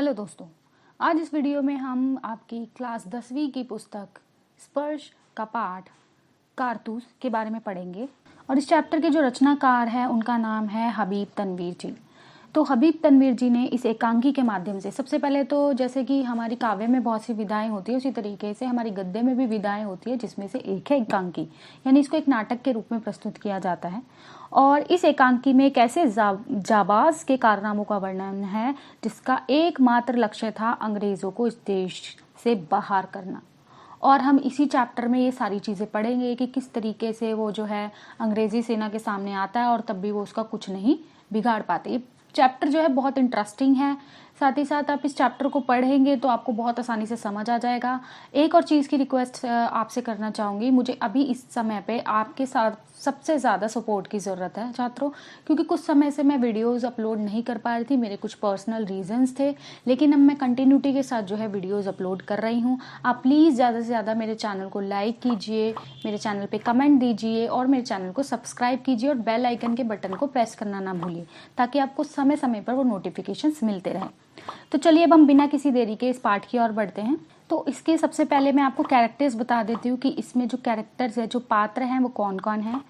Hello दोस्तों, आज इस वीडियो में हम आपकी क्लास 10वीं की पुस्तक स्पर्श का पाठ कारतूस के बारे में पढ़ेंगे। और इस चैप्टर के जो रचनाकार हैं उनका नाम है हबीब तनवीर जी। तो हबीब तनवीर जी ने इस एकांकी के माध्यम से, सबसे पहले तो जैसे कि हमारी काव्य में बहुत सी विधाएं होती है, उसी तरीके से हमारी गद्य में भी विधाएं होती है, जिसमें से एक है एकांकी, यानी इसको एक नाटक के रूप में प्रस्तुत किया जाता है। और इस एकांकी में कैसे जाबाज के कारनामों का वर्णन है, जिसका एकमात्र लक्ष्य था अंग्रेजों को इस देश से बाहर करना। और हम इसी चैप्टर में ये सारी चीज़ें पढ़ेंगे कि किस तरीके से वो जो है अंग्रेजी सेना के सामने आता है और तब भी वो उसका कुछ नहीं बिगाड़ पाते। ये चैप्टर जो है बहुत इंटरेस्टिंग है, साथ ही साथ आप इस चैप्टर को पढ़ेंगे तो आपको बहुत आसानी से समझ आ जाएगा। एक और चीज़ की रिक्वेस्ट आपसे करना चाहूँगी, मुझे अभी इस समय पे आपके साथ सबसे ज़्यादा सपोर्ट की ज़रूरत है छात्रों, क्योंकि कुछ समय से मैं वीडियोस अपलोड नहीं कर पा रही थी, मेरे कुछ पर्सनल रीजंस थे, लेकिन अब मैं कंटिन्यूटी के साथ जो है वीडियोस अपलोड कर रही हूँ। आप प्लीज़ ज़्यादा से ज़्यादा मेरे चैनल को लाइक कीजिए, मेरे चैनल पे कमेंट दीजिए और मेरे चैनल को सब्सक्राइब कीजिए और बेल आइकन के बटन को प्रेस करना ना भूलिए, ताकि आपको समय समय पर वो नोटिफिकेशंस मिलते रहें। तो चलिए अब हम बिना किसी देरी के इस पाठ की ओर बढ़ते हैं। तो इसके सबसे पहले मैं आपको कैरेक्टर्स बता देती हूँ कि इसमें जो कैरेक्टर्स है, जो पात्र हैं, वो कौन कौन हैं।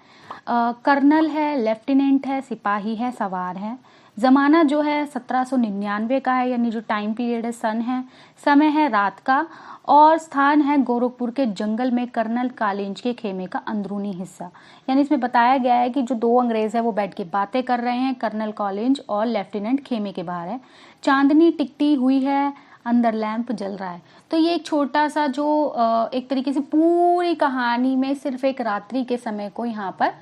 कर्नल है, लेफ्टिनेंट है, सिपाही है, सवार है। ज़माना जो है 1799 का है, यानी जो टाइम पीरियड है सन है, समय है रात का, और स्थान है गोरखपुर के जंगल में कर्नल कॉलिंज के खेमे का अंदरूनी हिस्सा। यानी इसमें बताया गया है कि जो दो अंग्रेज है वो बैठ के बातें कर रहे हैं, कर्नल कॉलिंज और लेफ्टिनेंट खेमे के बाहर है। चांदनी टिकटी हुई है, अंदर लैंप जल रहा है। तो ये एक छोटा सा जो एक तरीके से पूरी कहानी में सिर्फ एक रात्रि के समय को यहाँ पर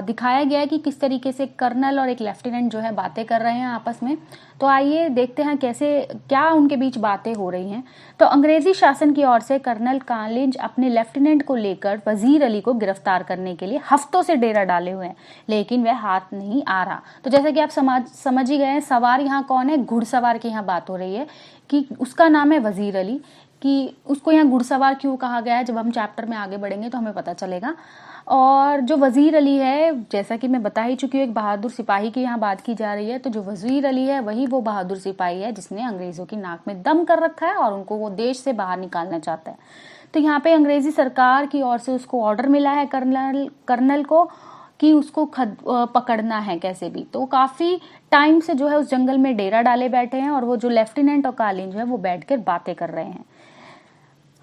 दिखाया गया है कि किस तरीके से कर्नल और एक लेफ्टिनेंट जो है बातें कर रहे हैं आपस में। तो आइए देखते हैं कैसे क्या उनके बीच बातें हो रही हैं। तो अंग्रेजी शासन की ओर से कर्नल कॉलिंज अपने लेफ्टिनेंट को लेकर वजीर अली को गिरफ्तार करने के लिए हफ्तों से डेरा डाले हुए हैं, लेकिन वह हाथ नहीं आ रहा। तो जैसा कि आप समझ ही गए हैं, सवार यहाँ कौन है, घुड़सवार की यहाँ बात हो रही है कि उसका नाम है वजीर अली। कि उसको यहाँ घुड़सवार क्यों कहा गया है, जब हम चैप्टर में आगे बढ़ेंगे तो हमें पता चलेगा। और जो वजीर अली है, जैसा कि मैं बता ही चुकी हूँ, एक बहादुर सिपाही की यहाँ बात की जा रही है। तो जो वजीर अली है वही वो बहादुर सिपाही है जिसने अंग्रेजों की नाक में दम कर रखा है और उनको वो देश से बाहर निकालना चाहता है। तो यहाँ पे अंग्रेजी सरकार की ओर से उसको ऑर्डर मिला है कर्नल को कि उसको पकड़ना है कैसे भी। तो काफ़ी टाइम से जो है उस जंगल में डेरा डाले बैठे हैं और वो जो लेफ्टिनेंट और कॉलिंज है वो बैठ कर बातें कर रहे हैं।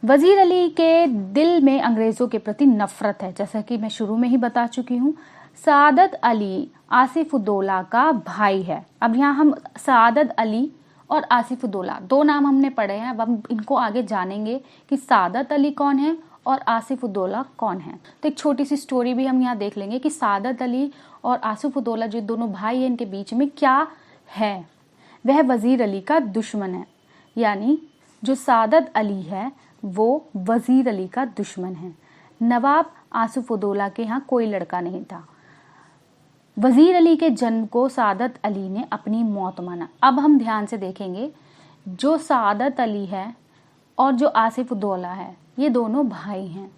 वजीर अली के दिल में अंग्रेजों के प्रति नफरत है, जैसा कि मैं शुरू में ही बता चुकी हूँ। सादत अली आसिफुद्दौला का भाई है। अब यहाँ हम सादत अली और आसिफुद्दौला दो नाम हमने पढ़े हैं, अब हम इनको आगे जानेंगे कि सादत अली कौन है और आसिफुद्दौला कौन है। तो एक छोटी सी स्टोरी भी हम यहाँ देख लेंगे कि सादत अली और आसिफुद्दौला जो दोनों भाई हैं, इनके बीच में क्या है। वह वजीर अली का दुश्मन है, यानी जो सादत अली है वो वजीर अली का दुश्मन है। नवाब आसिफुद्दौला के यहाँ कोई लड़का नहीं था। वजीर अली के जन्म को सादत अली ने अपनी मौत माना। अब हम ध्यान से देखेंगे, जो सादत अली है और जो आसिफुद्दौला है ये दोनों भाई हैं,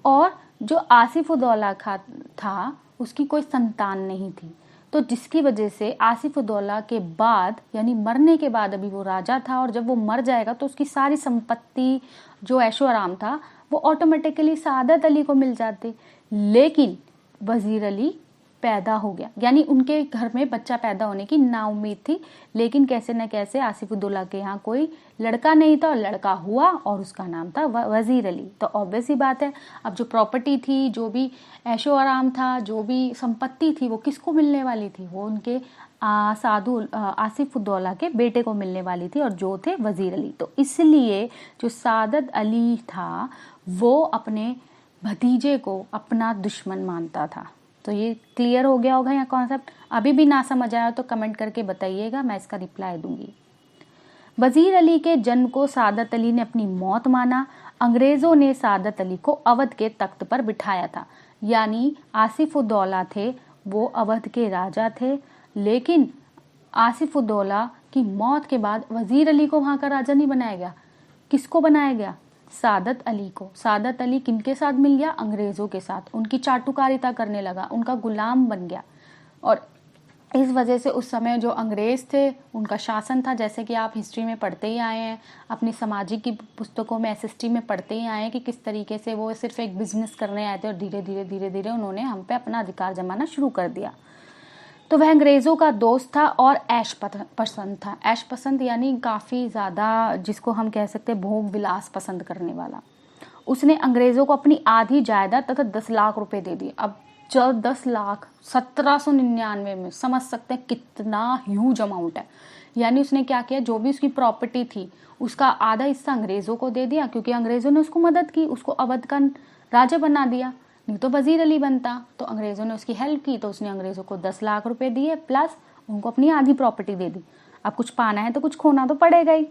और जो आसिफुद्दौला था उसकी कोई संतान नहीं थी। तो जिसकी वजह से आसिफुद्दौला के बाद, यानी मरने के बाद, अभी वो राजा था और जब वो मर जाएगा तो उसकी सारी संपत्ति, जो ऐशो आराम था, वो ऑटोमेटिकली सादत अली को मिल जाते। लेकिन वजीर अली पैदा हो गया, यानी उनके घर में बच्चा पैदा होने की नाउम्मीद थी, लेकिन कैसे न कैसे आसिफुद्दौला के यहाँ कोई लड़का नहीं था और लड़का हुआ और उसका नाम था वजीर अली। तो ऑब्वियस ही बात है, अब जो प्रॉपर्टी थी, जो भी ऐशो आराम था, जो भी संपत्ति थी, वो किसको मिलने वाली थी, वो उनके आसिफुद्दौला के बेटे को मिलने वाली थी, और जो थे वजीर अली। तो इसलिए जो सादत अली था वो अपने भतीजे को अपना दुश्मन मानता था। तो ये क्लियर हो गया होगा यहाँ कॉन्सेप्ट। अभी भी ना समझ आया तो कमेंट करके बताइएगा, मैं इसका रिप्लाई दूंगी। वजीर अली के जन्म को सादत अली ने अपनी मौत माना। अंग्रेजों ने सादत अली को अवध के तख्त पर बिठाया था, यानी आसिफुद्दौला थे वो अवध के राजा थे, लेकिन आसिफुद्दौला की मौत के बाद वजीर अली को वहाँ का राजा नहीं बनाया गया। किसको बनाया गया? सादत अली को। सादत अली किनके साथ मिल गया? अंग्रेजों के साथ। उनकी चाटुकारिता करने लगा, उनका गुलाम बन गया। और इस वजह से उस समय जो अंग्रेज़ थे उनका शासन था, जैसे कि आप हिस्ट्री में पढ़ते ही आए हैं, अपनी सामाजिक की पुस्तकों में एसएसटी में पढ़ते ही आए हैं कि किस तरीके से वो सिर्फ एक बिजनेस करने आए थे और धीरे धीरे उन्होंने हम पे अपना अधिकार जमाना शुरू कर दिया। तो वह अंग्रेज़ों का दोस्त था और ऐश पसंद था। ऐश पसंद यानी काफ़ी ज़्यादा, जिसको हम कह सकते हैं भोग विलास पसंद करने वाला। उसने अंग्रेज़ों को अपनी आधी जायदाद तथा 10 लाख रुपए दे दिए। अब जब 10 लाख 1799 में, समझ सकते हैं कितना ह्यूज अमाउंट है। यानी उसने क्या किया, जो भी उसकी प्रॉपर्टी थी उसका आधा हिस्सा अंग्रेज़ों को दे दिया, क्योंकि अंग्रेज़ों ने उसको मदद की, उसको अवध का राजा बना दिया, नहीं तो वजीर अली बनता। तो अंग्रेज़ों ने उसकी हेल्प की, तो उसने अंग्रेज़ों को 10 लाख रुपए दिए प्लस उनको अपनी आधी प्रॉपर्टी दे दी। अब कुछ पाना है तो कुछ खोना तो पड़ेगा ही।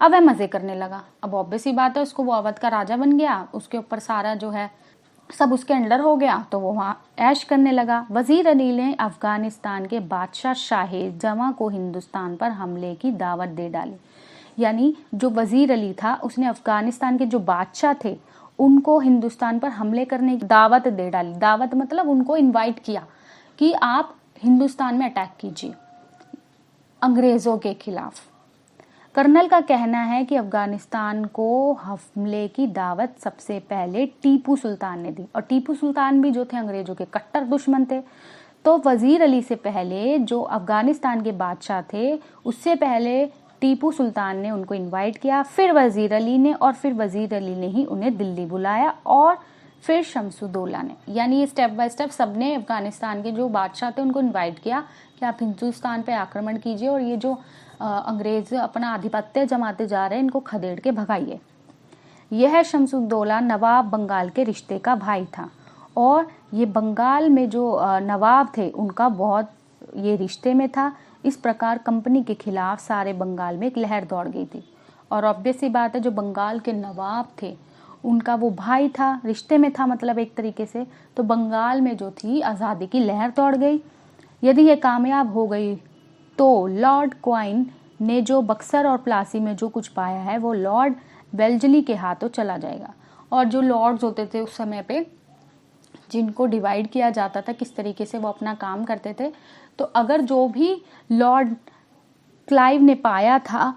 अब वह मज़े करने लगा। अब ऑब्वियस ही बात है, उसको वो अवध का राजा बन गया, उसके ऊपर सारा जो है सब उसके अंडर हो गया, तो वो वहाँ ऐश करने लगा। वजीर अली ने अफगानिस्तान के बादशाह शाहे जमा को हिंदुस्तान पर हमले की दावत दे डाली। यानी जो वजीर अली था उसने अफगानिस्तान के जो बादशाह थे उनको हिंदुस्तान पर हमले करने की दावत दे डाली। दावत मतलब उनको इनवाइट किया कि आप हिंदुस्तान में अटैक कीजिए अंग्रेज़ों के खिलाफ। कर्नल का कहना है कि अफगानिस्तान को हमले की दावत सबसे पहले टीपू सुल्तान ने दी, और टीपू सुल्तान भी जो थे अंग्रेजों के कट्टर दुश्मन थे। तो वजीर अली से पहले जो अफगानिस्तान के बादशाह थे, उससे पहले टीपू सुल्तान ने उनको इनवाइट किया, फिर वजीर अली ने, और फिर वजीर अली ने ही उन्हें दिल्ली बुलाया, और फिर शमसुद्दौला ने। यानी ये स्टेप बाय स्टेप सबने अफगानिस्तान के जो बादशाह थे उनको इनवाइट किया कि आप हिंदुस्तान पे आक्रमण कीजिए और ये जो अंग्रेज अपना आधिपत्य जमाते जा रहे हैं इनको खदेड़ के भगाइए। यह शमसुद्दौला नवाब बंगाल के रिश्ते का भाई था, और ये बंगाल में जो नवाब थे उनका बहुत ये रिश्ते में था। इस प्रकार कंपनी के खिलाफ सारे बंगाल में एक लहर दौड़ गई थी, और ऑब्वियस सी बात है जो बंगाल के नवाब थे उनका वो भाई था, रिश्ते में था मतलब एक तरीके से। तो बंगाल में जो थी आज़ादी की लहर दौड़ गई। यदि ये कामयाब हो गई तो लॉर्ड क्वाइन ने जो बक्सर और प्लासी में जो कुछ पाया है वो लॉर्ड वेल्जली के हाथों चला जाएगा। और जो लॉर्ड्स होते थे उस समय पे, जिनको डिवाइड किया जाता था किस तरीके से वो अपना काम करते थे, तो अगर जो भी लॉर्ड क्लाइव ने पाया था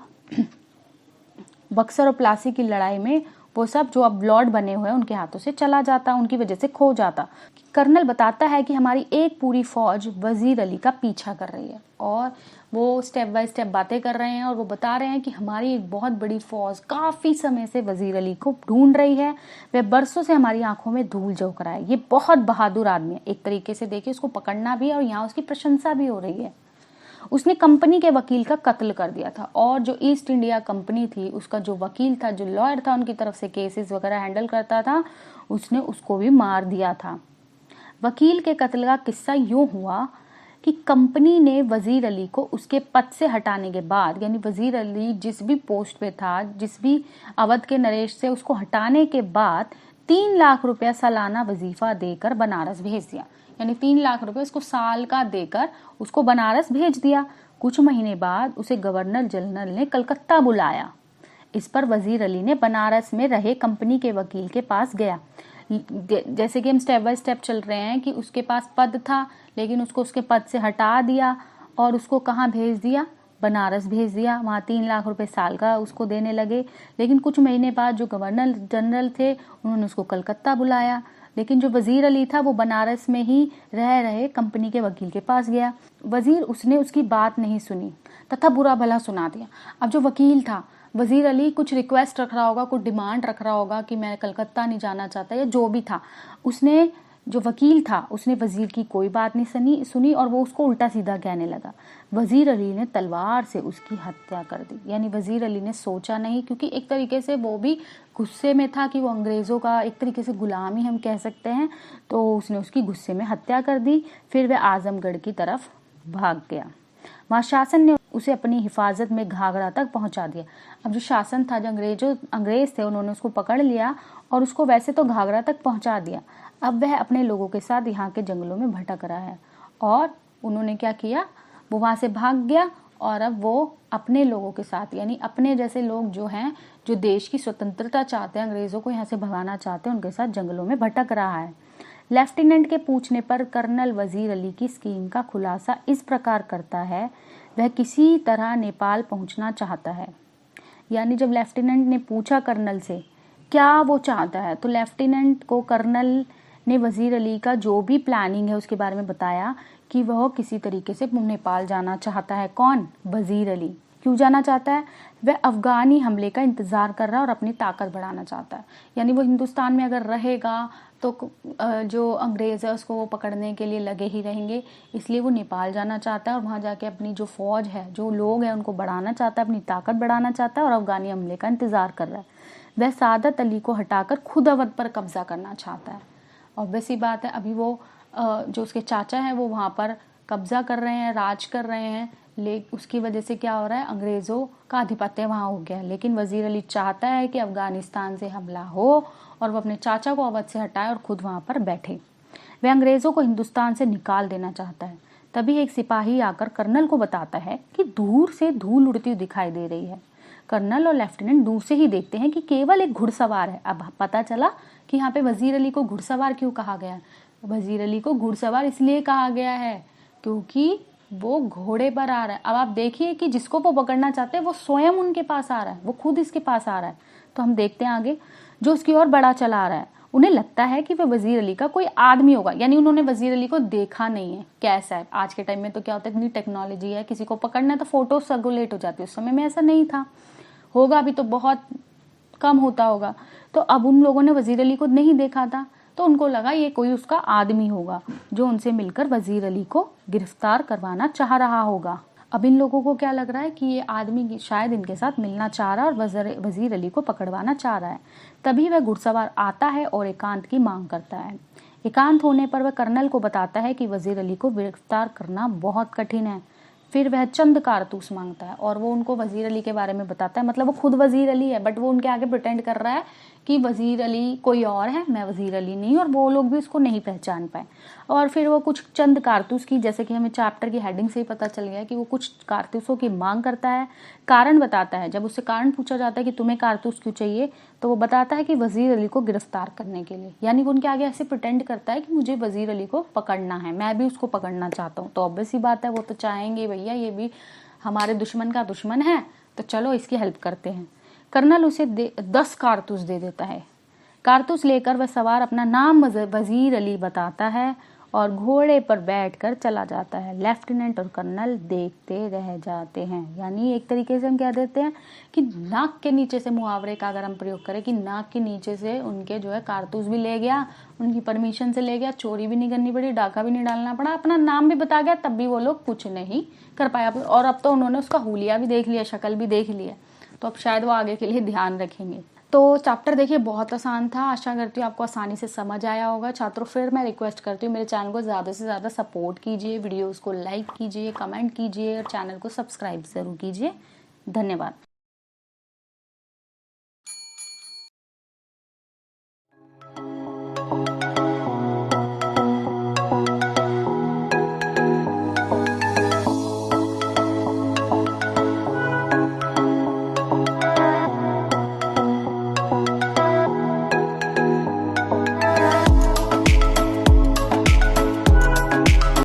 बक्सर और प्लासी की लड़ाई में, वो सब जो अब लॉर्ड बने हुए हैं उनके हाथों से चला जाता, उनकी वजह से खो जाता। कर्नल बताता है कि हमारी एक पूरी फौज वजीर अली का पीछा कर रही है, और वो स्टेप बाय स्टेप बातें कर रहे हैं, और वो बता रहे हैं कि हमारी एक बहुत बड़ी फौज काफ़ी समय से वजीर अली को ढूंढ रही है, वह बरसों से हमारी आंखों में धूल झोंक रहा है। ये बहुत बहादुर आदमी है, एक तरीके से देखिए उसको पकड़ना भी है और यहाँ उसकी प्रशंसा भी हो रही है। उसने कंपनी के वकील का कत्ल कर दिया था, और जो ईस्ट इंडिया कंपनी थी उसका जो वकील था, जो लॉयर था, उनकी तरफ से केसेस वगैरह हैंडल करता था, उसने उसको भी मार दिया था। वकील के कत्ल का किस्सा यूं हुआ कि कंपनी ने वजीर अली को उसके पद से हटाने के बाद, यानी वजीर अली जिस भी पोस्ट पे था, जिस भी अवध के नरेश से, उसको हटाने के बाद 3 लाख रुपया सालाना वजीफा देकर बनारस भेज दिया। यानी 3 लाख रुपए उसको साल का देकर उसको बनारस भेज दिया। कुछ महीने बाद उसे गवर्नर जनरल ने कलकत्ता बुलाया। इस पर वजीर अली ने बनारस में रहे कंपनी के वकील के पास गया। जैसे कि हम स्टेप बाय स्टेप चल रहे हैं कि उसके पास पद था, लेकिन उसको उसके पद से हटा दिया और उसको कहाँ भेज दिया, बनारस भेज दिया। वहाँ 3 लाख रुपए साल का उसको देने लगे। लेकिन कुछ महीने बाद जो गवर्नर जनरल थे उन्होंने उसको कलकत्ता बुलाया, लेकिन जो वजीर अली था वो बनारस में ही रह रहे कंपनी के वकील के पास गया। वजीर उसने उसकी बात नहीं सुनी तथा बुरा भला सुना दिया। अब जो वकील था, वजीर अली कुछ रिक्वेस्ट रख रहा होगा, कुछ डिमांड रख रहा होगा कि मैं कलकत्ता नहीं जाना चाहता, या जो भी था, उसने जो वकील था उसने वजीर की कोई बात नहीं सुनी और वो उसको उल्टा सीधा कहने लगा। वजीर अली ने तलवार से उसकी हत्या कर दी। यानी वजीर अली ने सोचा नहीं, क्योंकि एक तरीके से वो भी गुस्से में था कि वो अंग्रेज़ों का एक तरीके से गुलामी हम कह सकते हैं, तो उसने उसकी गुस्से में हत्या कर दी। फिर वह आजमगढ़ की तरफ भाग गया। वहाँ शासन ने उसे अपनी हिफाजत में घाघरा तक पहुंचा दिया। अब जो शासन था, जो अंग्रेज थे, उन्होंने उसको पकड़ लिया और उसको वैसे तो घाघरा तक पहुंचा दिया। अब वह अपने लोगों के साथ यहाँ के जंगलों में भटक रहा है, और उन्होंने क्या किया, वो वहाँ से भाग गया और अब वो अपने लोगों के साथ, यानी अपने जैसे लोग जो हैं, जो देश की स्वतंत्रता चाहते हैं, अंग्रेज़ों को यहाँ से भगाना चाहते हैं, उनके साथ जंगलों में भटक रहा है। लेफ्टिनेंट के पूछने पर कर्नल वजीर अली की स्कीम का खुलासा इस प्रकार करता है, वह किसी तरह नेपाल पहुंचना चाहता है। यानी जब लेफ्टिनेंट ने पूछा कर्नल से क्या वो चाहता है, तो लेफ्टिनेंट को कर्नल ने वजीर अली का जो भी प्लानिंग है उसके बारे में बताया कि वह किसी तरीके से नेपाल जाना चाहता है। कौन? वजीर अली। क्यों जाना चाहता है? वह अफगानी हमले का इंतज़ार कर रहा है और अपनी ताकत बढ़ाना चाहता है। यानी वो हिंदुस्तान में अगर रहेगा तो जो अंग्रेज़ है उसको वो पकड़ने के लिए लगे ही रहेंगे, इसलिए वो नेपाल जाना चाहता है और वहाँ जाके अपनी जो फ़ौज है, जो लोग हैं, उनको बढ़ाना चाहता है, अपनी ताकत बढ़ाना चाहता है और अफगानी हमले का इंतज़ार कर रहा है। वह सादत अली को हटाकर खुद अवध पर कब्जा करना चाहता है। ऑब्वियस सी बात है, अभी वो जो उसके चाचा हैं वो वहाँ पर कब्जा कर रहे हैं, राज कर रहे हैं, उसकी वजह से क्या हो रहा है, अंग्रेज़ों का आधिपत्य वहाँ हो गया। लेकिन वजीर अली चाहता है कि अफगानिस्तान से हमला हो और वो अपने चाचा को अवध से हटाए और खुद वहाँ पर बैठे। वह अंग्रेज़ों को हिंदुस्तान से निकाल देना चाहता है। तभी एक सिपाही आकर कर्नल को बताता है कि दूर से धूल उड़ती हुई दिखाई दे रही है। कर्नल और लेफ्टिनेंट दूर से ही देखते हैं कि केवल एक घुड़सवार है। अब पता चला कि यहाँ पे वजीर अली को घुड़सवार क्यों कहा गया है। वजीर अली को घुड़सवार इसलिए कहा गया है क्योंकि वो घोड़े पर आ रहा है। अब आप देखिए कि जिसको वो पकड़ना चाहते हैं वो स्वयं उनके पास आ रहा है, वो खुद इसके पास आ रहा है। तो हम देखते हैं आगे, जो उसकी ओर बड़ा चला आ रहा है। उन्हें लगता है कि वह वजीर अली का कोई आदमी होगा, यानी उन्होंने वजीर अली को देखा नहीं है कैसा है। आज के टाइम में तो क्या होता है, इतनी टेक्नोलॉजी है, किसी को पकड़ना है तो फोटो सर्कुलेट हो जाती है। उस समय में ऐसा नहीं था, होगा अभी तो बहुत कम होता होगा। तो अब उन लोगों ने वजीर अली को नहीं देखा था, तो उनको लगा ये कोई उसका आदमी होगा जो उनसे मिलकर वजीर अली को गिरफ्तार करवाना चाह रहा होगा। अब इन लोगों को क्या लग रहा है कि ये आदमी शायद इनके साथ मिलना चाह रहा है और वजीर अली को पकड़वाना चाह रहा है। तभी वह घुड़सवार आता है और एकांत की मांग करता है। एकांत होने पर वह कर्नल को बताता है कि वजीर अली को गिरफ्तार करना बहुत कठिन है। फिर वह चंद कारतूस मांगता है और वो उनको वजीर अली के बारे में बताता है। मतलब वो खुद वजीर अली है, बट वो उनके आगे प्रिटेंड कर रहा है कि वजीर अली कोई और है, मैं वजीर अली नहीं, और वो लोग भी उसको नहीं पहचान पाए। और फिर वो कुछ चंद कारतूस की, जैसे कि हमें चैप्टर की हेडिंग से ही पता चल गया कि वो कुछ कारतूसों की मांग करता है, कारण बताता है। जब उससे कारण पूछा जाता है कि तुम्हें कारतूस क्यों चाहिए, तो वो बताता है कि वजीर अली को गिरफ्तार करने के लिए। यानी वो उनके आगे ऐसे प्रिटेंड करता है कि मुझे वजीर अली को पकड़ना है, मैं भी उसको पकड़ना चाहता हूँ। तो ऑब्वियस ही बात है, वो तो चाहेंगे भैया ये भी हमारे दुश्मन का दुश्मन है, तो चलो इसकी हेल्प करते हैं। कर्नल उसे 10 कारतूस दे देता है। कारतूस लेकर वह सवार अपना नाम वजीर अली बताता है और घोड़े पर बैठकर चला जाता है। लेफ्टिनेंट और कर्नल देखते रह जाते हैं। यानी एक तरीके से हम कह देते हैं कि नाक के नीचे से, मुहावरे का अगर हम प्रयोग करें कि नाक के नीचे से उनके जो है कारतूस भी ले गया, उनकी परमिशन से ले गया, चोरी भी नहीं करनी पड़ी, डाका भी नहीं डालना पड़ा, अपना नाम भी बता गया, तब भी वो लोग कुछ नहीं कर पाया। और अब तो उन्होंने उसका हुलिया भी देख लिया, शक्ल भी देख लिया, तो अब शायद वो आगे के लिए ध्यान रखेंगे। तो चैप्टर देखिए बहुत आसान था। आशा करती हूँ आपको आसानी से समझ आया होगा। छात्रों, फिर मैं रिक्वेस्ट करती हूँ मेरे चैनल को ज़्यादा से ज़्यादा सपोर्ट कीजिए, वीडियोस को लाइक कीजिए, कमेंट कीजिए और चैनल को सब्सक्राइब ज़रूर कीजिए। धन्यवाद।